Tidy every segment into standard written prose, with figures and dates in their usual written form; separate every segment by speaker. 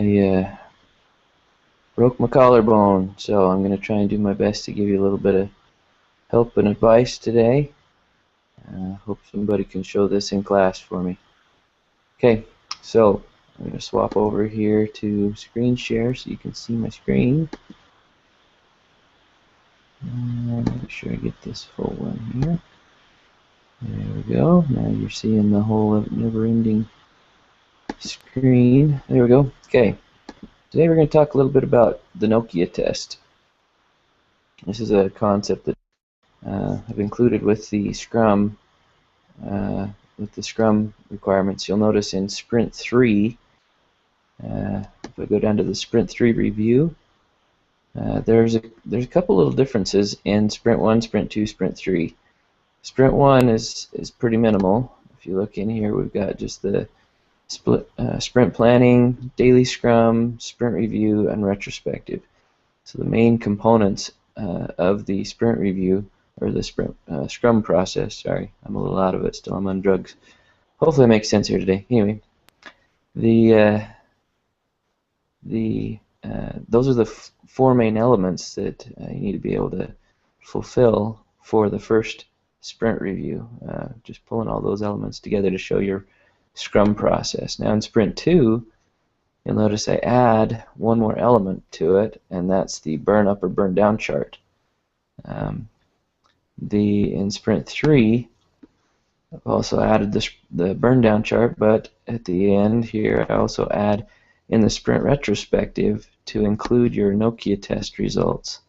Speaker 1: I broke my collarbone, so I'm going to try and do my best to give you a little bit of help and advice today. Hope somebody can show this in class for me. Okay, so I'm going to swap over here to screen share so you can see my screen. Make sure I get this full one here. There we go. Now you're seeing the whole never-ending screen. There we go. Okay. Today we're going to talk a little bit about the Nokia test. This is a concept that I've included with the Scrum requirements. You'll notice in Sprint 3, if I go down to the Sprint 3 review, there's a couple little differences in Sprint 1, Sprint 2, Sprint 3. Sprint 1 is pretty minimal. If you look in here, we've got just the sprint planning, daily scrum, sprint review, and retrospective. So the main components of the sprint review, or the sprint scrum process, sorry, I'm a little out of it still, I'm on drugs. Hopefully it makes sense here today. Anyway, those are the four main elements that you need to be able to fulfill for the first sprint review. Just pulling all those elements together to show your Scrum process. Now in Sprint 2, you'll notice I add one more element to it, and that's the burn up or burn down chart. In Sprint 3, I've also added the burn down chart, but at the end here I also add in the sprint retrospective to include your Nokia test results.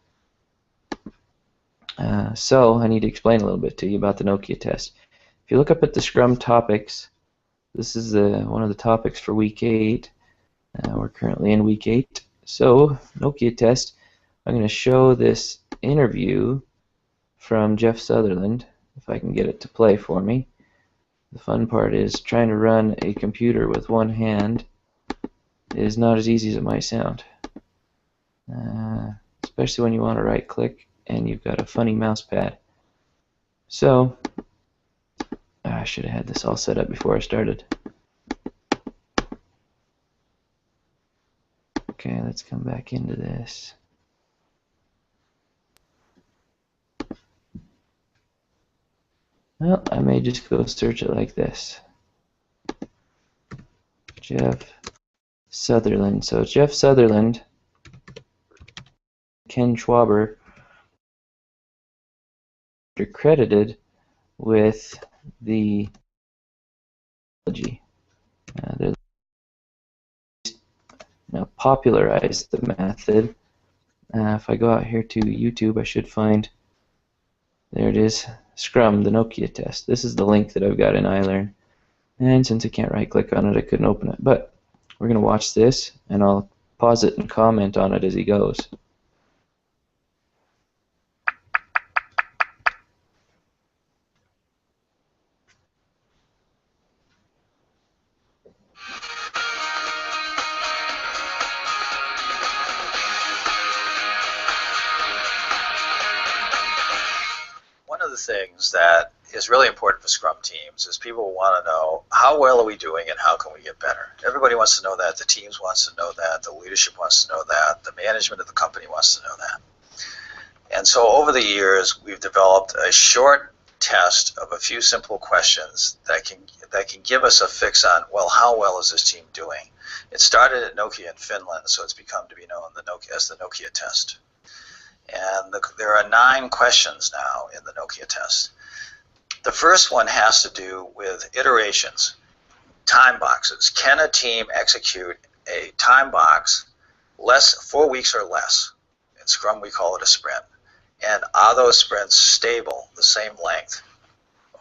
Speaker 1: So I need to explain a little bit to you about the Nokia test. If you look up at the Scrum topics, this is one of the topics for week 8. We're currently in week 8. So, Nokia test, I'm going to show this interview from Jeff Sutherland, if I can get it to play for me. The fun part is trying to run a computer with one hand is not as easy as it might sound. Especially when you want to right click and you've got a funny mouse pad. So, I should have had this all set up before I started. Okay, let's come back into this. Well, I may just go search it like this. Jeff Sutherland. So Jeff Sutherland, Ken Schwaber, are credited with the technology. They popularized the method. If I go out here to YouTube, I should find, there it is, Scrum, the Nokia test. This is the link that I've got in iLearn. And since I can't right click on it, I couldn't open it. But we're going to watch this, and I'll pause it and comment on it as he goes.
Speaker 2: One of the things that is really important for Scrum teams is people want to know how well are we doing and how can we get better. Everybody wants to know that. The teams wants to know that. The leadership wants to know that. The management of the company wants to know that. And so over the years, we've developed a short test of a few simple questions that can give us a fix on, well, how well is this team doing? It started at Nokia in Finland, so it's become to be known as the Nokia test. And there are 9 questions now in the Nokia test. The first one has to do with iterations, time boxes. Can a team execute a time box 4 weeks or less? In Scrum, we call it a sprint. And are those sprints stable, the same length,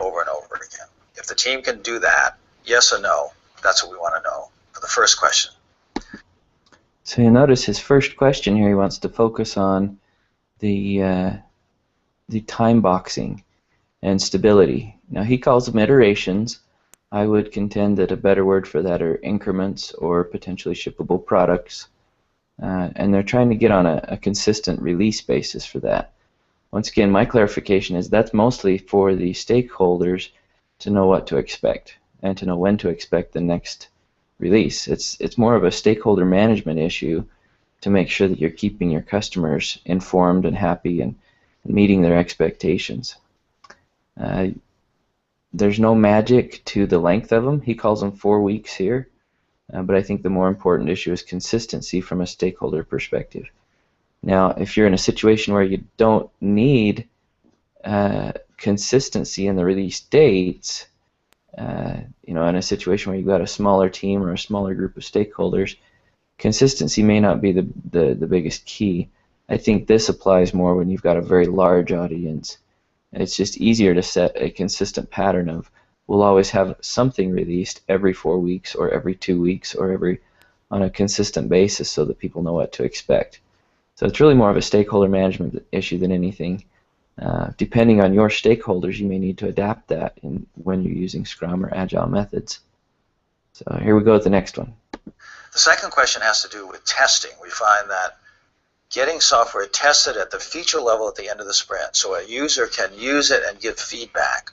Speaker 2: over and over again? If the team can do that, yes or no, that's what we want to know for the first question.
Speaker 1: So you'll notice his first question here, he wants to focus on the time boxing and stability. Now he calls them iterations. I would contend that a better word for that are increments or potentially shippable products. And they're trying to get on a consistent release basis for that. Once again, my clarification is that's mostly for the stakeholders to know what to expect and to know when to expect the next release. It's more of a stakeholder management issue to make sure that you're keeping your customers informed and happy and meeting their expectations. There's no magic to the length of them. He calls them 4 weeks here, but I think the more important issue is consistency from a stakeholder perspective. Now, if you're in a situation where you don't need consistency in the release dates, in a situation where you've got a smaller team or a smaller group of stakeholders, consistency may not be the biggest key. I think this applies more when you've got a very large audience. It's just easier to set a consistent pattern of we'll always have something released every 4 weeks or every 2 weeks or on a consistent basis so that people know what to expect. So it's really more of a stakeholder management issue than anything. Depending on your stakeholders, you may need to adapt that when you're using Scrum or Agile methods. So here we go with the next one.
Speaker 2: The second question has to do with testing. We find that getting software tested at the feature level at the end of the sprint so a user can use it and give feedback,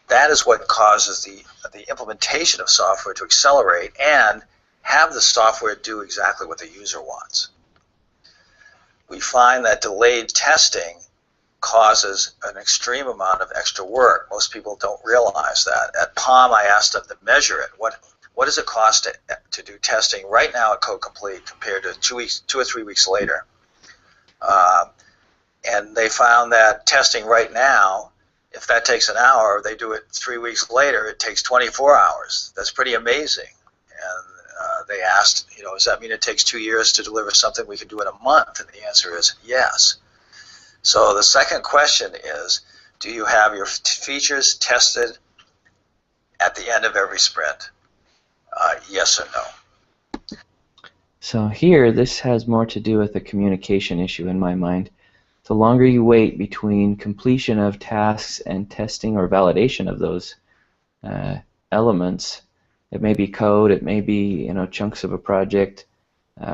Speaker 2: that is what causes the implementation of software to accelerate and have the software do exactly what the user wants. We find that delayed testing causes an extreme amount of extra work. Most people don't realize that. At Palm, I asked them to measure it. What does it cost to do testing right now at Code Complete compared to 2 or 3 weeks later? And they found that testing right now, if that takes an hour, they do it 3 weeks later, it takes 24 hours. That's pretty amazing. And they asked, does that mean it takes 2 years to deliver something we can do in a month? And the answer is yes. So the second question is, do you have your features tested at the end of every sprint? Yes or no?
Speaker 1: So here, this has more to do with a communication issue in my mind. The longer you wait between completion of tasks and testing or validation of those elements, it may be code, it may be chunks of a project,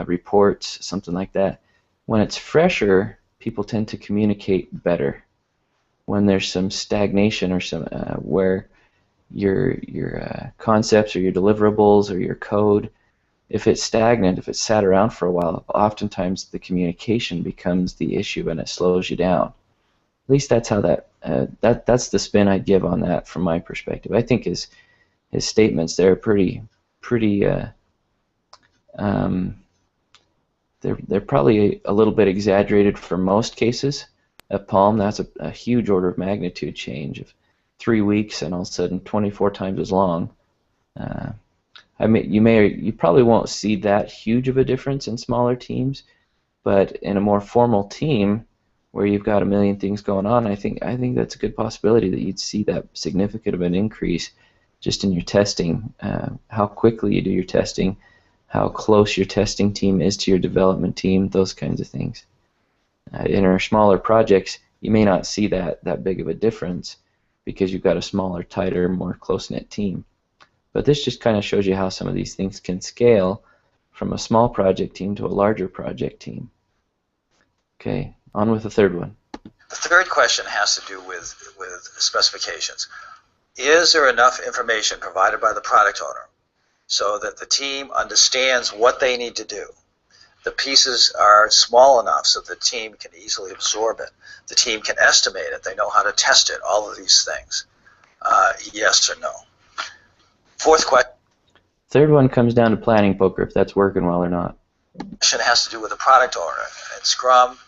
Speaker 1: reports, something like that. When it's fresher, people tend to communicate better. When there's some stagnation or some where your concepts or your deliverables or your code, if it's stagnant, if it's sat around for a while, oftentimes the communication becomes the issue and it slows you down. At least that's how that's the spin I'd give on that from my perspective. I think his statements there are pretty they're probably a little bit exaggerated for most cases. At Palm, that's a huge order of magnitude change of 3 weeks and all of a sudden 24 times as long. You probably won't see that huge of a difference in smaller teams, but in a more formal team where you've got a million things going on, I think that's a good possibility that you'd see that significant of an increase just in your testing, how quickly you do your testing, how close your testing team is to your development team, those kinds of things. In our smaller projects, you may not see that big of a difference because you've got a smaller, tighter, more close-knit team. But this just kind of shows you how some of these things can scale from a small project team to a larger project team. Okay, on with the third one.
Speaker 2: The third question has to do with specifications. Is there enough information provided by the product owner so that the team understands what they need to do? The pieces are small enough so the team can easily absorb it. The team can estimate it. They know how to test it, all of these things. Yes or no? Fourth question.
Speaker 1: Third one comes down to planning poker, if that's working well or not.
Speaker 2: Question has to do with the product owner. In Scrum,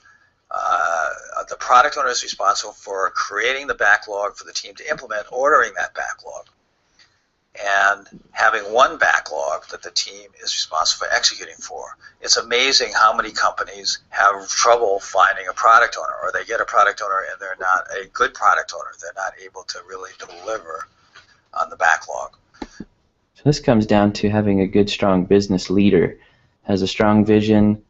Speaker 2: the product owner is responsible for creating the backlog for the team to implement, ordering that backlog, and having one backlog that the team is responsible for executing for. It's amazing how many companies have trouble finding a product owner, or they get a product owner and they're not a good product owner. They're not able to really deliver on the backlog.
Speaker 1: So this comes down to having a good, strong business leader, has a strong vision,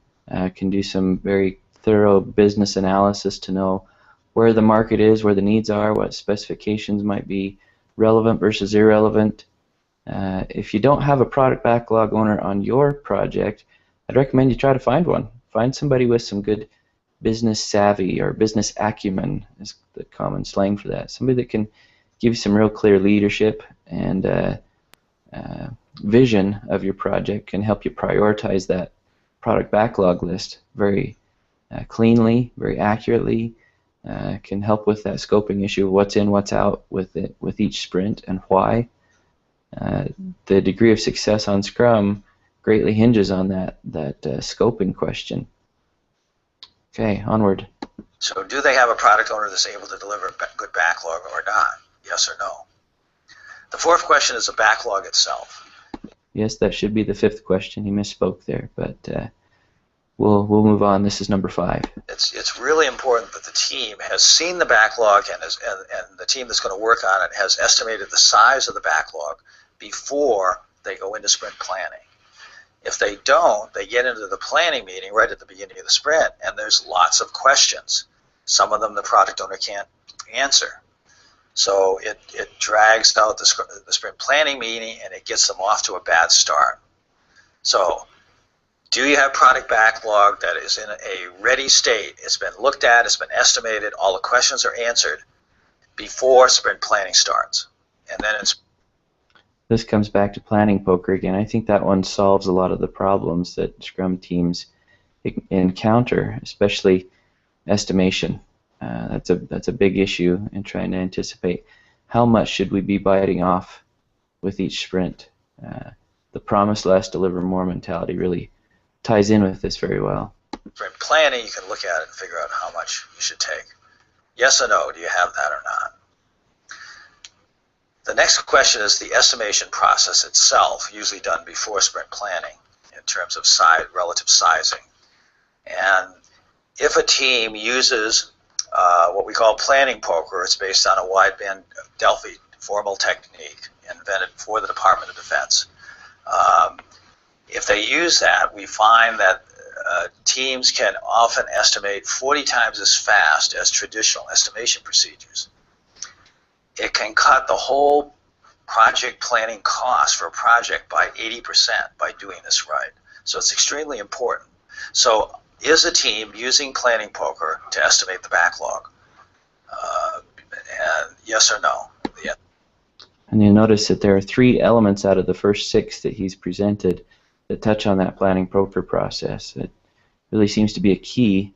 Speaker 1: can do some very thorough business analysis to know where the market is, where the needs are, what specifications might be relevant versus irrelevant. If you don't have a product backlog owner on your project, I'd recommend you try to find one. Find somebody with some good business savvy, or business acumen is the common slang for that. Somebody that can give you some real clear leadership and vision of your project can help you prioritize that product backlog list very cleanly, very accurately. Can help with that scoping issue of what's in, what's out with each sprint and why. The degree of success on Scrum greatly hinges on that scoping question. Okay, onward.
Speaker 2: So do they have a product owner that's able to deliver a good backlog or not? Yes or no? The fourth question is the backlog itself.
Speaker 1: Yes, that should be the fifth question. He misspoke there, but we'll move on. This is number 5.
Speaker 2: It's really important that the team has seen the backlog and the team that's going to work on it has estimated the size of the backlog before they go into sprint planning. If they don't, they get into the planning meeting right at the beginning of the sprint, and there's lots of questions. Some of them the product owner can't answer. So it drags out the sprint planning meeting, and it gets them off to a bad start. So do you have product backlog that is in a ready state? It's been looked at, it's been estimated, all the questions are answered before sprint planning starts. And then
Speaker 1: this comes back to planning poker again. I think that one solves a lot of the problems that Scrum teams encounter, especially estimation. That's a big issue in trying to anticipate how much should we be biting off with each sprint. The promise less, deliver more mentality really ties in with this very well.
Speaker 2: Sprint planning, you can look at it and figure out how much you should take. Yes or no, do you have that or not? The next question is the estimation process itself, usually done before sprint planning in terms of relative sizing. And if a team uses what we call planning poker, it's based on a wideband Delphi formal technique invented for the Department of Defense. If they use that, we find that teams can often estimate 40 times as fast as traditional estimation procedures. It can cut the whole project planning cost for a project by 80% by doing this right. So it's extremely important. So is a team using planning poker to estimate the backlog? And yes or no? Yeah.
Speaker 1: And you'll notice that there are 3 elements out of the first 6 that he's presented that touch on that planning poker process. It really seems to be a key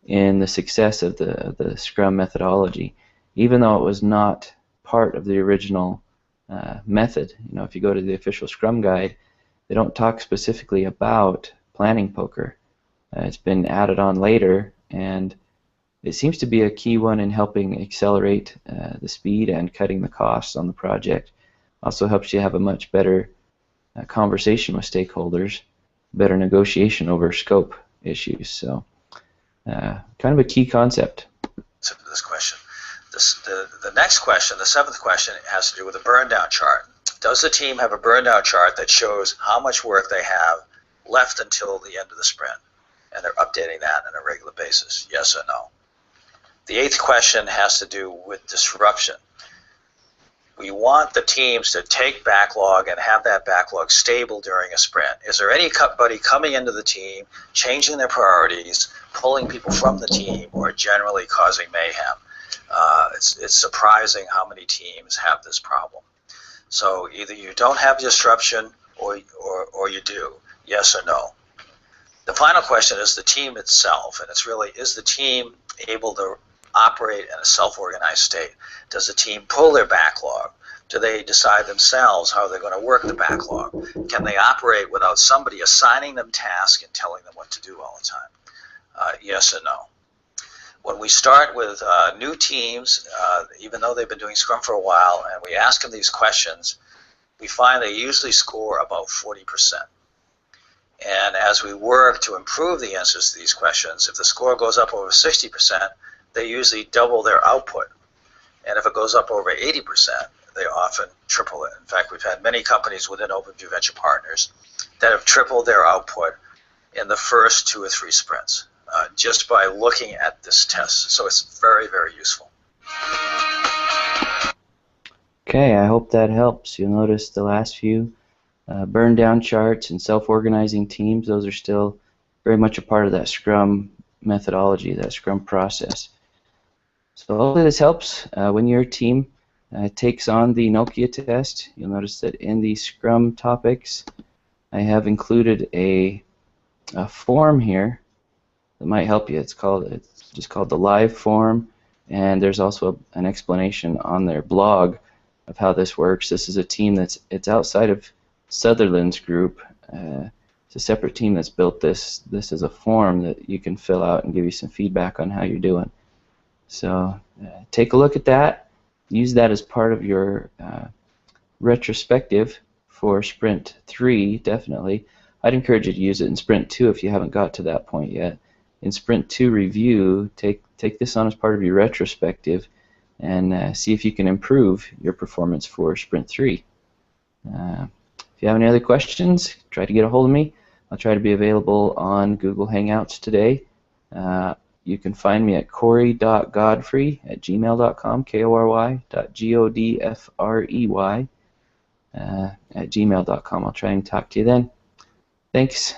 Speaker 1: in the success of the Scrum methodology, even though it was not part of the original method. You know, if you go to the official Scrum guide, they don't talk specifically about planning poker. It's been added on later, and it seems to be a key one in helping accelerate the speed and cutting the costs on the project. Also helps you have a much better conversation with stakeholders, better negotiation over scope issues. So kind of a key concept.
Speaker 2: To this question. The next question, the 7th question, has to do with a burn down chart. Does the team have a burn down chart that shows how much work they have left until the end of the sprint? And they're updating that on a regular basis, yes or no? The 8th question has to do with disruption. We want the teams to take backlog and have that backlog stable during a sprint. Is there anybody coming into the team, changing their priorities, pulling people from the team, or generally causing mayhem? It's surprising how many teams have this problem. So either you don't have disruption or you do, yes or no. The final question is the team itself, and it's really, is the team able to operate in a self-organized state? Does the team pull their backlog? Do they decide themselves how they're going to work the backlog? Can they operate without somebody assigning them tasks and telling them what to do all the time? Yes or no. When we start with new teams, even though they've been doing Scrum for a while, and we ask them these questions, we find they usually score about 40%. And as we work to improve the answers to these questions, if the score goes up over 60%, they usually double their output. And if it goes up over 80%, they often triple it. In fact, we've had many companies within OpenView Venture Partners that have tripled their output in the first 2 or 3 sprints. Just by looking at this test. So it's very, very useful.
Speaker 1: Okay, I hope that helps. You'll notice the last few burn down charts and self-organizing teams, those are still very much a part of that Scrum methodology, that Scrum process. So hopefully this helps when you're a team takes on the Nokia test. You'll notice that in the Scrum topics, I have included a form here that might help you. It's just called the live form, and there's also an explanation on their blog of how this works. This is a team it's outside of Sutherland's group. It's a separate team that's built this. This is a form that you can fill out and give you some feedback on how you're doing. So take a look at that. Use that as part of your retrospective for Sprint 3, definitely. I'd encourage you to use it in Sprint 2 if you haven't got to that point yet. In Sprint 2 review, take this on as part of your retrospective and see if you can improve your performance for Sprint 3. If you have any other questions, try to get a hold of me. I'll try to be available on Google Hangouts today. You can find me at corey.godfrey@gmail.com, KORY.GODFREY @gmail.com. I'll try and talk to you then. Thanks.